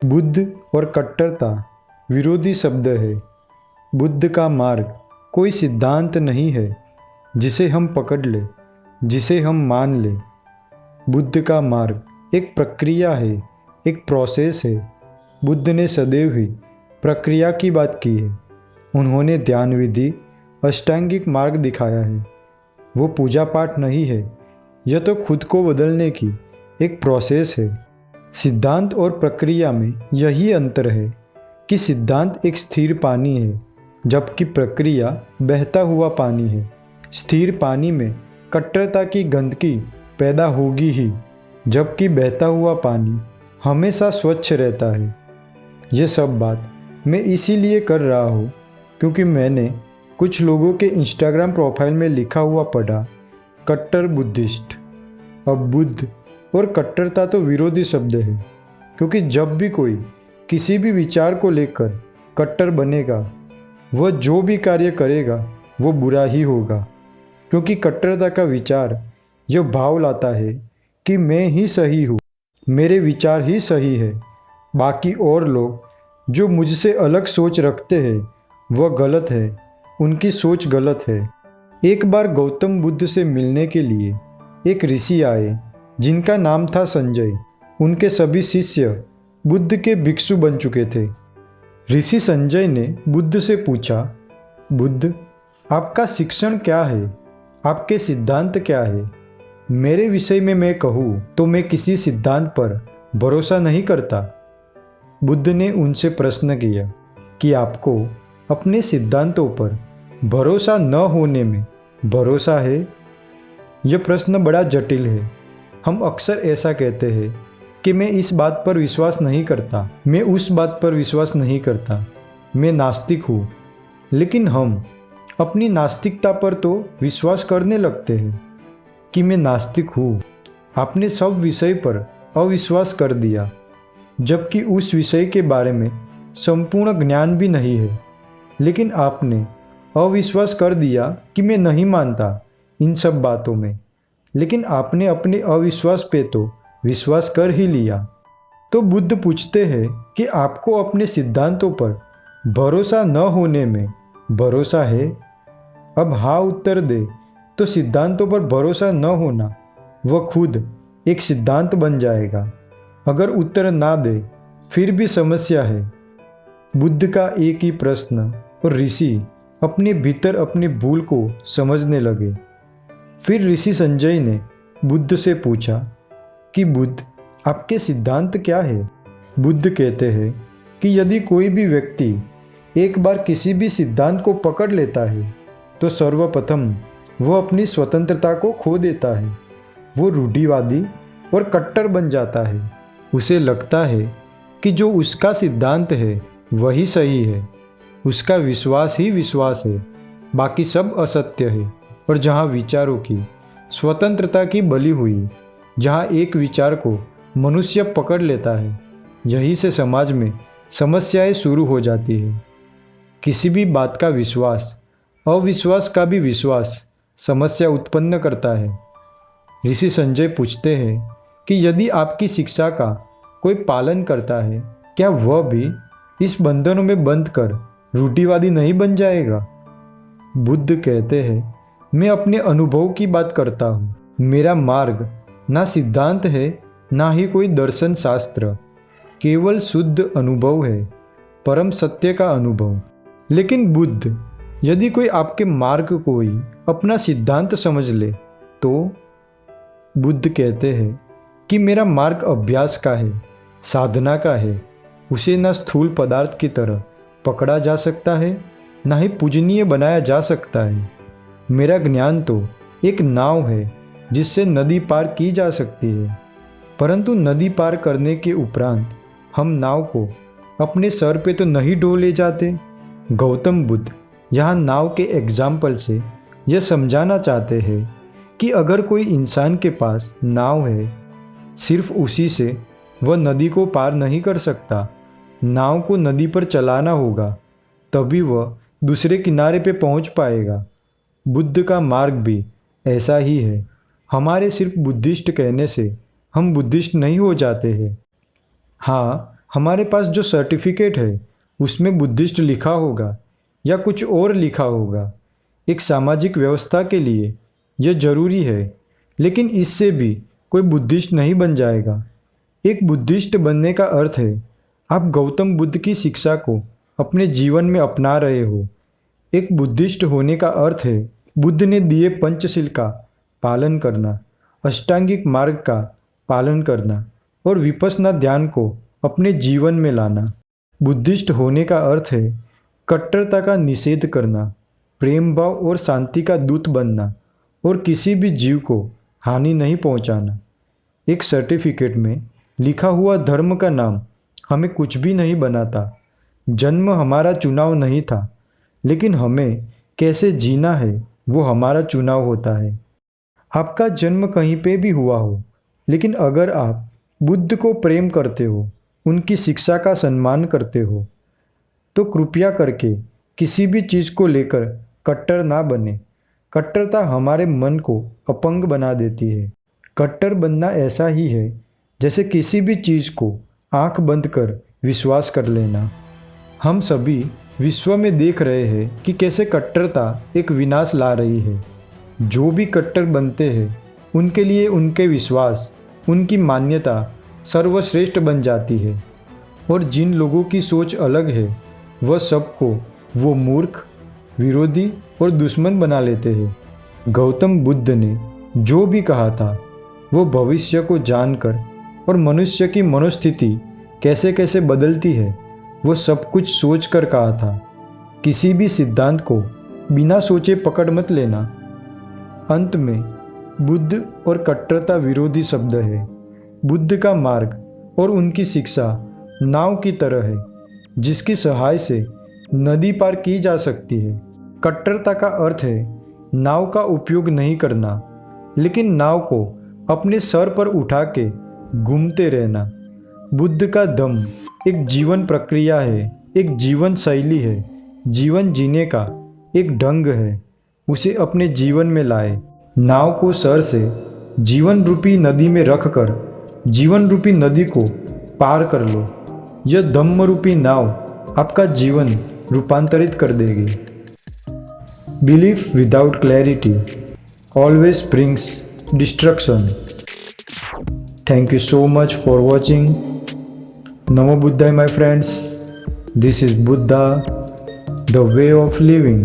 बुद्ध और कट्टरता विरोधी शब्द है। बुद्ध का मार्ग कोई सिद्धांत नहीं है जिसे हम पकड़ ले, जिसे हम मान ले। बुद्ध का मार्ग एक प्रक्रिया है, एक प्रोसेस है। बुद्ध ने सदैव ही प्रक्रिया की बात की है। उन्होंने ध्यान विधि, अष्टांगिक मार्ग दिखाया है। वो पूजा पाठ नहीं है, यह तो खुद को बदलने की एक प्रोसेस है। सिद्धांत और प्रक्रिया में यही अंतर है कि सिद्धांत एक स्थिर पानी है, जबकि प्रक्रिया बहता हुआ पानी है। स्थिर पानी में कट्टरता की गंदगी पैदा होगी ही, जबकि बहता हुआ पानी हमेशा स्वच्छ रहता है। ये सब बात मैं इसीलिए कर रहा हूँ क्योंकि मैंने कुछ लोगों के इंस्टाग्राम प्रोफाइल में लिखा हुआ पढ़ा, कट्टर बुद्धिस्ट। अब बुद्ध और कट्टरता तो विरोधी शब्द है, क्योंकि जब भी कोई किसी भी विचार को लेकर कट्टर बनेगा, वह जो भी कार्य करेगा वो बुरा ही होगा। क्योंकि कट्टरता का विचार यह भाव लाता है कि मैं ही सही हूँ, मेरे विचार ही सही है, बाकी और लोग जो मुझसे अलग सोच रखते हैं वह गलत है, उनकी सोच गलत है। एक बार गौतम बुद्ध से मिलने के लिए एक ऋषि आए जिनका नाम था संजय। उनके सभी शिष्य बुद्ध के भिक्षु बन चुके थे। ऋषि संजय ने बुद्ध से पूछा, बुद्ध, आपका शिक्षण क्या है? आपके सिद्धांत क्या है? मेरे विषय में मैं कहूँ तो मैं किसी सिद्धांत पर भरोसा नहीं करता। बुद्ध ने उनसे प्रश्न किया कि आपको अपने सिद्धांतों पर भरोसा न होने में भरोसा है? यह प्रश्न बड़ा जटिल है। हम अक्सर ऐसा कहते हैं कि मैं इस बात पर विश्वास नहीं करता, मैं उस बात पर विश्वास नहीं करता, मैं नास्तिक हूँ। लेकिन हम अपनी नास्तिकता पर तो विश्वास करने लगते हैं कि मैं नास्तिक हूँ। आपने सब विषय पर अविश्वास कर दिया, जबकि उस विषय के बारे में संपूर्ण ज्ञान भी नहीं है। लेकिन आपने अविश्वास कर दिया कि मैं नहीं मानता इन सब बातों में, लेकिन आपने अपने अविश्वास पे तो विश्वास कर ही लिया। तो बुद्ध पूछते हैं कि आपको अपने सिद्धांतों पर भरोसा न होने में भरोसा है? अब हाँ उत्तर दे तो सिद्धांतों पर भरोसा न होना वह खुद एक सिद्धांत बन जाएगा। अगर उत्तर ना दे फिर भी समस्या है। बुद्ध का एक ही प्रश्न और ऋषि अपने भीतर अपनी भूल को समझने लगे। फिर ऋषि संजय ने बुद्ध से पूछा कि बुद्ध, आपके सिद्धांत क्या है? बुद्ध कहते हैं कि यदि कोई भी व्यक्ति एक बार किसी भी सिद्धांत को पकड़ लेता है तो सर्वप्रथम वह अपनी स्वतंत्रता को खो देता है। वो रूढ़िवादी और कट्टर बन जाता है। उसे लगता है कि जो उसका सिद्धांत है वही सही है, उसका विश्वास ही विश्वास है, बाकी सब असत्य है। और जहाँ विचारों की स्वतंत्रता की बलि हुई, जहाँ एक विचार को मनुष्य पकड़ लेता है, यहीं से समाज में समस्याएं शुरू हो जाती है। किसी भी बात का विश्वास अविश्वास का भी विश्वास समस्या उत्पन्न करता है। ऋषि संजय पूछते हैं कि यदि आपकी शिक्षा का कोई पालन करता है, क्या वह भी इस बंधनों में बंध कर रूढ़िवादी नहीं बन जाएगा? बुद्ध कहते हैं, मैं अपने अनुभव की बात करता हूँ। मेरा मार्ग ना सिद्धांत है, ना ही कोई दर्शन शास्त्र, केवल शुद्ध अनुभव है, परम सत्य का अनुभव। लेकिन बुद्ध, यदि कोई आपके मार्ग को ही अपना सिद्धांत समझ ले तो? बुद्ध कहते हैं कि मेरा मार्ग अभ्यास का है, साधना का है। उसे न स्थूल पदार्थ की तरह पकड़ा जा सकता है, ना ही पूजनीय बनाया जा सकता है। मेरा ज्ञान तो एक नाव है जिससे नदी पार की जा सकती है, परंतु नदी पार करने के उपरांत हम नाव को अपने सर पे तो नहीं ढो ले जाते। गौतम बुद्ध यहाँ नाव के एग्जाम्पल से यह समझाना चाहते हैं कि अगर कोई इंसान के पास नाव है, सिर्फ उसी से वह नदी को पार नहीं कर सकता। नाव को नदी पर चलाना होगा, तभी वह दूसरे किनारे पे पहुंच पाएगा। बुद्ध का मार्ग भी ऐसा ही है। हमारे सिर्फ बुद्धिस्ट कहने से हम बुद्धिस्ट नहीं हो जाते हैं। हाँ, हमारे पास जो सर्टिफिकेट है उसमें बुद्धिस्ट लिखा होगा या कुछ और लिखा होगा। एक सामाजिक व्यवस्था के लिए यह जरूरी है, लेकिन इससे भी कोई बुद्धिस्ट नहीं बन जाएगा। एक बुद्धिस्ट बनने का अर्थ है आप गौतम बुद्ध की शिक्षा को अपने जीवन में अपना रहे हो। एक बुद्धिस्ट होने का अर्थ है बुद्ध ने दिए पंचशील का पालन करना, अष्टांगिक मार्ग का पालन करना और विपश्यना ध्यान को अपने जीवन में लाना। बुद्धिस्ट होने का अर्थ है कट्टरता का निषेध करना, प्रेम भाव और शांति का दूत बनना और किसी भी जीव को हानि नहीं पहुंचाना। एक सर्टिफिकेट में लिखा हुआ धर्म का नाम हमें कुछ भी नहीं बनाता। जन्म हमारा चुनाव नहीं था, लेकिन हमें कैसे जीना है वो हमारा चुनाव होता है। आपका जन्म कहीं पे भी हुआ हो, लेकिन अगर आप बुद्ध को प्रेम करते हो, उनकी शिक्षा का सम्मान करते हो, तो कृपया करके किसी भी चीज़ को लेकर कट्टर ना बने। कट्टरता हमारे मन को अपंग बना देती है। कट्टर बनना ऐसा ही है जैसे किसी भी चीज़ को आंख बंद कर विश्वास कर लेना। हम सभी विश्व में देख रहे हैं कि कैसे कट्टरता एक विनाश ला रही है। जो भी कट्टर बनते हैं उनके लिए उनके विश्वास, उनकी मान्यता सर्वश्रेष्ठ बन जाती है, और जिन लोगों की सोच अलग है वह सबको वो मूर्ख, विरोधी और दुश्मन बना लेते हैं। गौतम बुद्ध ने जो भी कहा था वो भविष्य को जानकर और मनुष्य की मनोस्थिति कैसे कैसे बदलती है वो सब कुछ सोच कर कहा था। किसी भी सिद्धांत को बिना सोचे पकड़ मत लेना। अंत में बुद्ध और कट्टरता विरोधी शब्द है। बुद्ध का मार्ग और उनकी शिक्षा नाव की तरह है जिसकी सहाय से नदी पार की जा सकती है। कट्टरता का अर्थ है नाव का उपयोग नहीं करना, लेकिन नाव को अपने सर पर उठा के घूमते रहना। बुद्ध का दम एक जीवन प्रक्रिया है, एक जीवन शैली है, जीवन जीने का एक ढंग है। उसे अपने जीवन में लाए। नाव को सर से जीवन रूपी नदी में रखकर जीवन रूपी नदी को पार कर लो। यह धम्म रूपी नाव आपका जीवन रूपांतरित कर देगी। Belief without clarity always brings destruction. Thank you so much for watching. Namo Buddhaya, my friends. This is Buddha, the way of living.